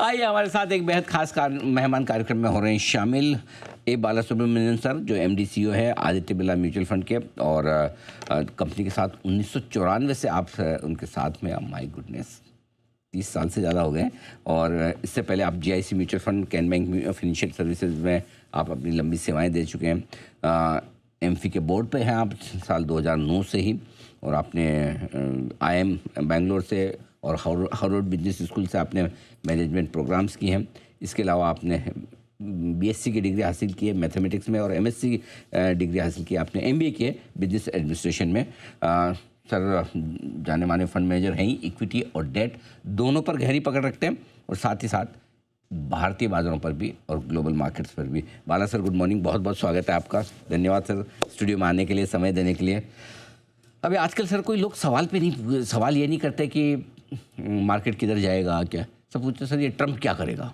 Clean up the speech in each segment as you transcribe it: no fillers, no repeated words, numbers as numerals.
आइए हमारे साथ एक बेहद खास मेहमान कार्यक्रम में हो रहे हैं शामिल ए बालासुब्रमण्यन सर, जो MD CEO है आदित्य बिरला म्यूचुअल फंड के, और कंपनी के साथ 1994 से आप उनके साथ में, माय गुडनेस 30 साल से ज़्यादा हो गए। और इससे पहले आप GIC mutual fund, can bank financial services में आप अपनी लंबी सेवाएं दे चुके हैं। MFI के बोर्ड पे हैं आप साल 2009 से ही, और आपने IIM बेंगलोर से और हार्वर्ड बिजनेस स्कूल से आपने मैनेजमेंट प्रोग्राम्स किए हैं। इसके अलावा आपने BSc की डिग्री हासिल की है मैथमेटिक्स में, और MSc डिग्री हासिल की आपने MBA की है बिजनेस एडमिनिस्ट्रेशन में। सर जाने माने फंड मैनेजर हैं ही, इक्विटी और डेट दोनों पर गहरी पकड़ रखते हैं, और साथ ही साथ भारतीय बाज़ारों पर भी और ग्लोबल मार्केट्स पर भी। बाला सर, गुड मॉर्निंग, बहुत बहुत स्वागत है आपका। धन्यवाद सर स्टूडियो में आने के लिए, समय देने के लिए। अभी आजकल सर कोई लोग सवाल ये नहीं करते कि मार्केट किधर जाएगा, क्या सब पूछते सर ये ट्रम्प क्या करेगा।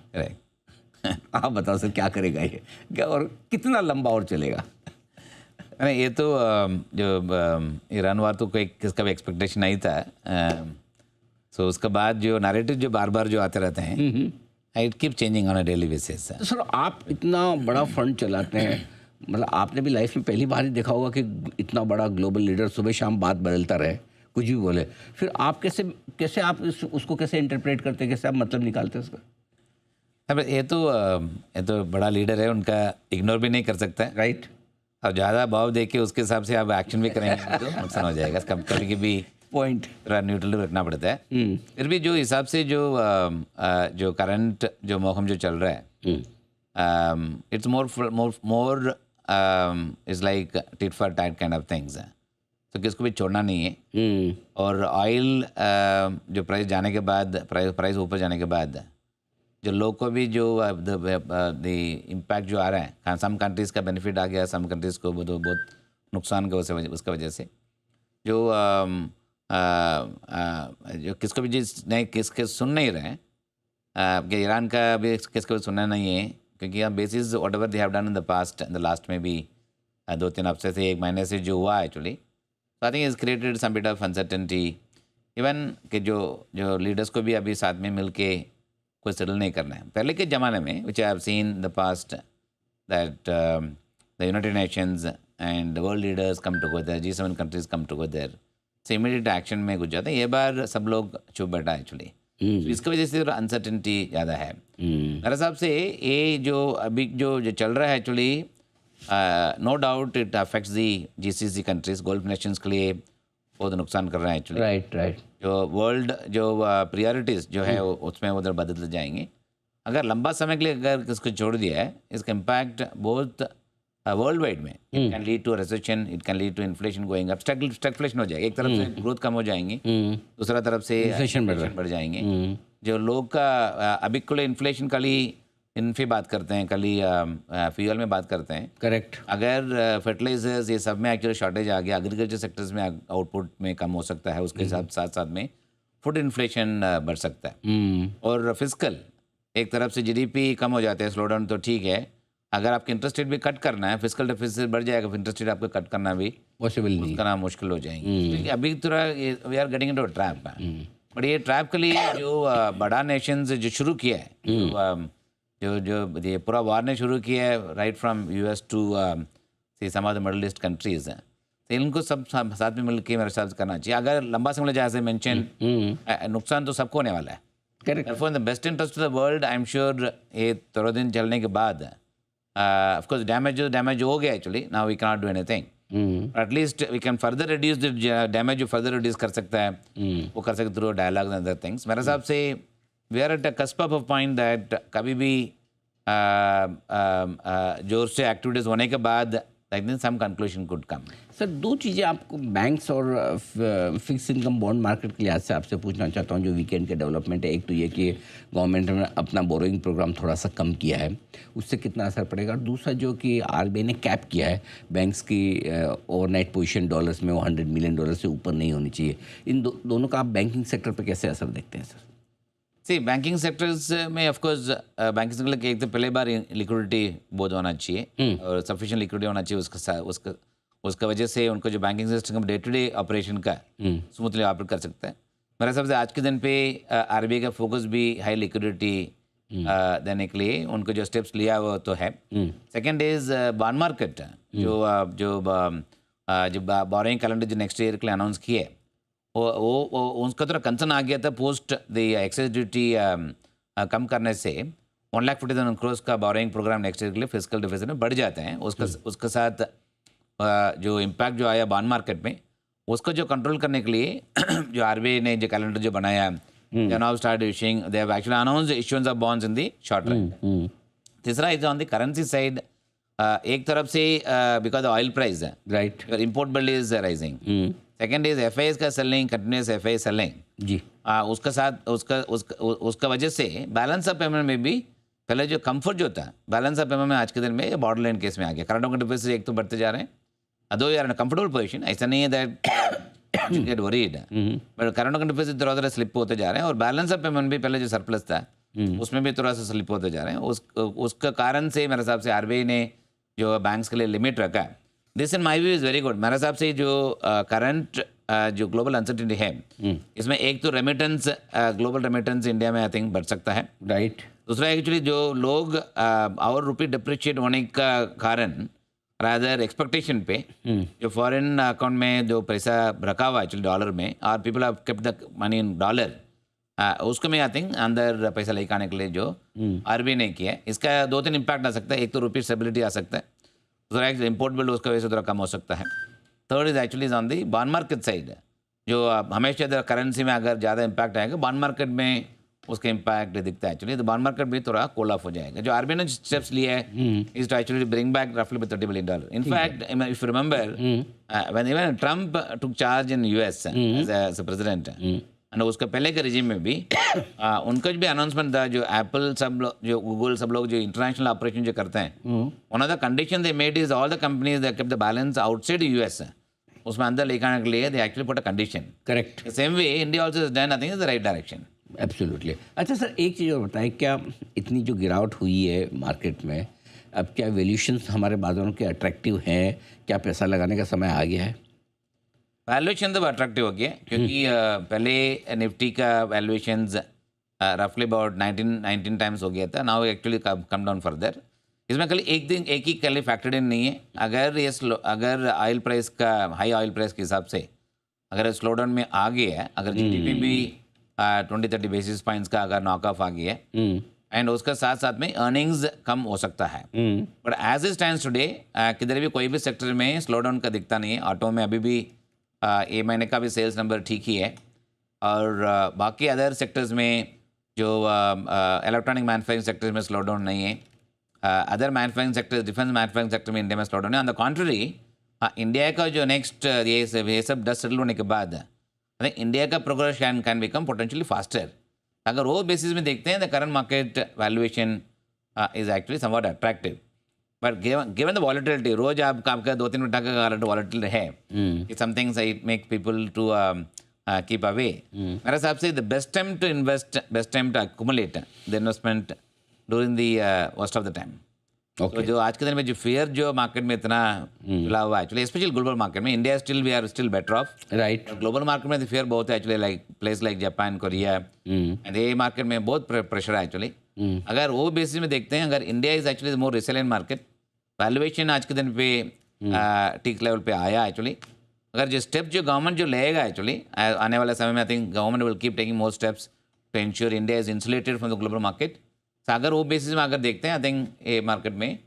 आप बताओ सर क्या करेगा ये, क्या और कितना लंबा और चलेगा। नहीं, ये तो जो ईरान वार तो कोई किसका भी एक्सपेक्टेशन नहीं था। सो उसके बाद जो नैरेटिव जो बार बार जो आते रहते हैं, it keep changing on a daily basis. तो सर आप इतना बड़ा फंड चलाते हैं, मतलब आपने भी लाइफ में पहली बार ही देखा होगा कि इतना बड़ा ग्लोबल लीडर सुबह शाम बात बदलता रहे, कुछ भी बोले, फिर आप कैसे आप उसको कैसे इंटरप्रेट करते, कैसे आप मतलब निकालते हैं उसका। अब ये तो बड़ा लीडर है, उनका इग्नोर भी नहीं कर सकता है, राइट। और ज़्यादा भाव दे के उसके हिसाब से आप एक्शन भी करेंगे तो नुकसान हो जाएगा। कभी भी पॉइंट थोड़ा न्यूट्रल रखना पड़ता है। फिर भी जो हिसाब से जो करंट जो मौसम जो चल रहा है, it's more is like tit for tat kind of things. तो किसको भी छोड़ना नहीं है। और ऑयल जो प्राइस जाने के बाद, प्राइस ऊपर जाने के बाद जो लोग को भी जो द इम्पैक्ट जो आ रहा है, सम कंट्रीज़ का बेनिफिट आ गया, सम कंट्रीज़ को बहुत नुकसान का उसका वजह से जो जो किसको भी जिस नहीं किसके सुन नहीं रहे हैं, कि ईरान का भी किसको भी सुनना नहीं है, क्योंकि हम basis what ever they have done in the past, in the last में भी 2-3 हफ्ते से 1 महीने से जो हुआ actually, I think is created some bit of uncertainty. Even कि जो लीडर्स को भी अभी साथ में मिल के कोई सेटल नहीं करना है। पहले के ज़माने में which I have seen the past that the United Nations and the world leaders come together, G7 countries come together, से इमीडिएट एक्शन में घुस जाते हैं। ये बार सब लोग चुप बैठा एक्चुअली, इसकी वजह से अनसर्टेनिटी ज़्यादा है। मेरे हिसाब से ये जो अभी जो चल रहा है actually, no doubt it affects the GCC countries, Gulf nations के लिए बहुत नुकसान कर रहा है एक्चुअली। राइट। जो वर्ल्ड जो प्रायोरिटीज़ जो है उसमें उधर बदलते जाएंगे। अगर लंबा समय के लिए अगर इसको छोड़ दिया है, इसका इम्पैक्ट बहुत वर्ल्ड वाइड में, it can lead to recession, it can lead to inflation going up, stagflation हो जाएगी। एक तरफ से ग्रोथ कम हो जाएंगी, दूसरा तरफ से इन्फ्लेशन बढ़ जाएंगे। जो लोग का अभी के लिए इन्फ्लेशन खाली इनफी बात करते हैं, खाली फ्यूल में बात करते हैं। करेक्ट। अगर फर्टिलाइजर्स ये सब में एक्चुअली शॉर्टेज आ गया, एग्रीकल्चर सेक्टर्स में आउटपुट में कम हो सकता है, उसके साथ में फूड इन्फ्लेशन बढ़ सकता है। और फिजिकल एक तरफ से GDP कम हो जाता है, स्लो डाउन तो ठीक है, अगर आपके इंटरेस्ट रेट भी कट करना है, फिजिकल डेफिसिट बढ़ जाएगा, इंटरेस्ट रेट आपको कट करना भी पॉसिबल नहीं, करना मुश्किल हो जाएंगे। अभी थोड़ा we are getting into a trap. But ये ट्रैप के लिए जो बड़ा नेशंस जो शुरू किया है, जो ये पूरा वार ने शुरू किया है, right from US to some of the Middle East countries, तो इनको सब साथ में मिलकर मेरे हिसाब से करना चाहिए। अगर लंबा समय जैसे मेंशन, नुकसान तो सबको होने वाला है। Correct. For the best interest of the world, I am sure ये 13 दिन चलने के बाद ऑफ कोर्स डैमेज हो गया actually, now we can not do anything, at least we can further reduce the damage, जो फर्दर रिड्यूस कर सकता है वो कर सकते through dialogue and other things. मेरे हिसाब से we are at a cusp of a point that कभी भी जोर से एक्टिविटीज़ होने के बाद I think some conclusion could come. Sir 2 चीज़ें आपको बैंक्स और फिक्स इनकम बॉन्ड मार्केट के लिहाज से आपसे पूछना चाहता हूँ, जो वीकेंड के डेवलपमेंट है। एक तो ये कि गवर्नमेंट ने अपना बोरोइंग प्रोग्राम थोड़ा सा कम किया है, उससे कितना असर पड़ेगा। और दूसरा जो कि RBI ने कैप किया है बैंक्स की ओवरनाइट पोजीशन डॉलर्स में, वो $100 मिलियन से ऊपर नहीं होनी चाहिए। इन दोनों का आप बैंकिंग सेक्टर पर कैसे असर देखते हैं सर। सी बैंकिंग सेक्टर्स में ऑफकोर्स बैंकिंग सेक्टर के एक तो पहले बार लिक्विडिटी बहुत होना चाहिए और सफिशिएंट लिक्विडिटी होना चाहिए, उसका वजह से उनको जो बैंकिंग सिस्टम का डे टू डे ऑपरेशन का स्मूथली ऑपरेट कर सकता है। मेरे हिसाब से आज के दिन पे RBI का फोकस भी हाई लिक्विडिटी देने के लिए उनको जो स्टेप्स लिया वो तो है. सेकंड इज बॉन्ड मार्केट जो बोरिंग कैलेंडर जो नेक्स्ट ईयर के लिए अनाउंस किए वो उसका थोड़ा कंसर्न आ गया था पोस्ट द एक्साइज ड्यूटी कम करने से 1,50,000 crores का बोरिंग प्रोग्राम नेक्स्ट ईयर के लिए फिजिकल डिफिसिट में बढ़ जाते हैं. उसके साथ जो इम्पैक्ट जो आया बॉन्ड मार्केट में उसको जो कंट्रोल करने के लिए जो आरबीआई ने जो कैलेंडर जो बनाया they now start issuing, they have actually announced issuance of bonds in the short run. तीसरा is on the currency side. एक तरफ से because of oil price, right. your import bill is rising. Second is FIs का selling, continuous FI selling. जी. उसका साथ उसका वजह से बैलेंस ऑफ पेमेंट में भी पहले जो कंफर्ट जो था बैलेंस ऑफ पेमेंट में आज के दिन में बॉर्डर लाइन केस में आ गया. करंट अकाउंट डिफिसिट एक तो बढ़ते जा रहे हैं. दो यार कंफर्टेबल पोजीशन, ऐसा नहीं है that get worried, but current account deficit थोड़ा थोड़ा स्लिप होते जा रहे हैं और बैलेंस ऑफ पेमेंट भी पहले जो सरप्लस था उसमें भी थोड़ा सा स्लिप होते जा रहे हैं. उसका कारण से मेरे हिसाब से आरबीआई ने जो बैंक्स के लिए लिमिट रखा. This in my view is very good. मेरे हिसाब से जो करंट जो ग्लोबल अनसर्टेनिटी है इसमें एक तो रेमिटेंस ग्लोबल रेमिटेंस इंडिया में आई थिंक बढ़ सकता है. राइट. दूसरा एक्चुअली जो लोग और रुपी डिप्रिशिएट होने का कारण रादर एक्सपेक्टेशन पे जो फॉरेन अकाउंट में जो पैसा रखा हुआ एक्चुअली डॉलर में और people have kept the money in dollar, उसको मैं आई थिंक अंदर पैसा लेके आने के लिए जो आरबीआई ने किया है इसका 2-3 इम्पैक्ट आ सकता है. एक तो रुपी स्टेबिलिटी आ सकता है, दूसरा इम्पोर्ट बिल उसका वजह से थोड़ा कम हो सकता है. Third is actually is on the bond market side जो हमेशा करेंसी में अगर ज़्यादा इम्पैक्ट आएगा बॉन्ड मार्केट में उसका इम्पैक्ट दिखता है एक्चुअली. तो बॉन्ड मार्केट भी थोड़ा कूल ऑफ हो जाएगा. जो आरबीआई ने स्टेप्स लिए है is to actually bring back रफली with $30 billion. In fact if you remember when even Trump took charge in US as a president and उसका पहले के रिजीम में भी उनका भी अनाउंसमेंट था जो एप्पल सब लोग जो गूगल सब लोग जो इंटरनेशनल ऑपरेशन जो करते हैं one of the condition they made is all the companies they kept the balance outside US. उसमें अंदर लेके आने के लिए they actually put a condition. Correct. Same way India also is done I think is the right direction. Absolutely. अच्छा sir, एक चीज़ और बताएं, क्या इतनी जो गिरावट हुई है मार्केट में, अब क्या वैल्यूएशंस हमारे बाजारों के अट्रैक्टिव हैं? क्या पैसा लगाने का समय आ गया है? वैल्यूएशन तो अट्रैक्टिव हो गया क्योंकि पहले निफ्टी का वैल्यूएशंस रफली अबाउट 19 टाइम्स हो गया था. Now actually come down further. इसमें खाली एक ही खाली फैक्टर्ड इन नहीं है. अगर ऑयल प्राइस का हाई ऑयल प्राइस के हिसाब से अगर स्लो डाउन में आ गया है, अगर जीडीपी भी 20-30 बेसिस पॉइंट्स का अगर नॉक ऑफ आ गया है एंड उसका साथ साथ में अर्निंग्स कम हो सकता है. But as it stands today किधर भी कोई भी सेक्टर में स्लो डाउन का दिखता नहीं है. ऑटो में अभी भी ये महीने का भी सेल्स नंबर ठीक ही है और बाकी अदर सेक्टर्स में जो इलेक्ट्रॉनिक मैन्युफैक्चरिंग सेक्टर्स में स्लो डाउन नहीं है. Other manufacturing sectors defence manufacturing sector में इंडिया में स्लो डाउन है. ऑन द कॉन्ट्ररी इंडिया का जो नेक्स्ट ये सब डस्ट सेटल होने के बाद इंडिया का progress can become potentially faster. अगर वो बेसिस में देखते हैं the current market valuation is actually somewhat attractive. But given the volatility रोज आपका 2-3 मिनट का वॉलेटिलिटी है कि something it make people to keep away. मेरे हिसाब से the best time to invest, best time to accumulate the investment during the worst of the time. तो जो आज के दिन में जो फियर जो मार्केट में इतना चला हुआ है एक्चुअली, स्पेशली ग्लोबल मार्केट में, India still we are still better off. Right. Global market में फियर बहुत है actually, like place like Japan, Korea and ये मार्केट में बहुत प्रेशर है एक्चुअली. अगर वो बेसिस में देखते हैं, अगर India is actually more resilient market, valuation आज के दिन पे ठीक लेवल पे आया एक्चुअली. अगर जो स्टेप जो गवर्नमेंट जो लेगा एक्चुअली आने वाले समय में, I think government will keep taking more steps to ensure India is insulated from the global market. अगर वो बेसिस में अगर देखते हैं, आई थिंक ये मार्केट में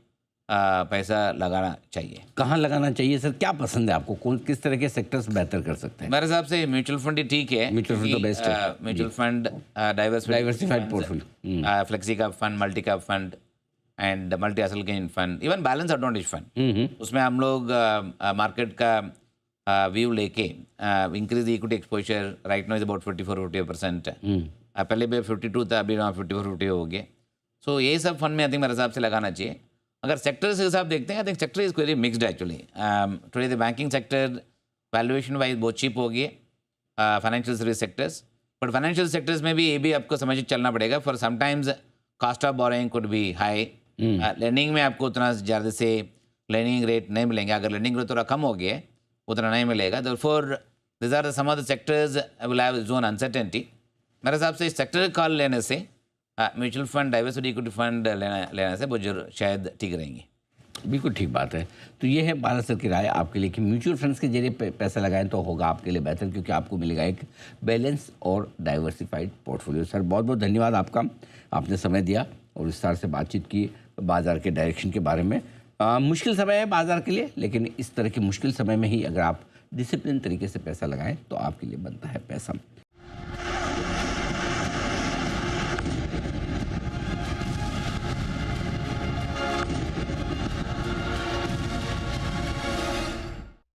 पैसा लगाना चाहिए. कहाँ लगाना चाहिए सर? क्या पसंद है आपको? कौन किस तरह के सेक्टर्स बेहतर कर सकते हैं? मेरे हिसाब से म्यूचुअल फंड ही ठीक है. म्यूचुअल फंड तो बेस्ट है. Mutual fund diversified portfolio, flexi cap fund, multi cap fund and multi asset gain fund, even balance advantage fund. उसमें हम लोग मार्केट का व्यू लेके increase equity exposure right now is about 44-50%. पहले भी 52 था, अभी 54-50 हो गया. सो ये सब फंड में आई थिंक मेरे हिसाब से लगाना चाहिए. अगर सेक्टर्स के हिसाब देखते हैं, I think sector is very mixed actually. Today the banking sector valuation wise बहुत चीप हो गई, financial service sectors. But financial sectors में भी ये भी आपको समझ चलना पड़ेगा. For sometimes cost of borrowing could be high. Lending में आपको उतना ज़्यादा से लैंडिंग रेट नहीं मिलेंगे. अगर लैंडिंग रेट थोड़ा कम हो गया उतना नहीं मिलेगा. Therefore this are some of the sectors will have zone uncertainty. मेरे हिसाब से इस सेक्टर कॉल लेने से mutual fund diversity equity fund लेने से वो जो शायद ठीक रहेंगी। बिल्कुल ठीक बात है। तो ये है बाला सर की राय आपके लिए कि म्यूचुअल फंड्स के जरिए पैसा लगाएं तो होगा आपके लिए बेहतर, क्योंकि आपको मिलेगा एक बैलेंस और डाइवर्सिफाइड पोर्टफोलियो। सर बहुत बहुत धन्यवाद आपका, आपने समय दिया और विस्तार से बातचीत की बाज़ार के डायरेक्शन के बारे में। मुश्किल समय है बाज़ार के लिए, लेकिन इस तरह के मुश्किल समय में ही अगर आप डिसिप्लिन तरीके से पैसा लगाएं तो आपके लिए बनता है पैसा।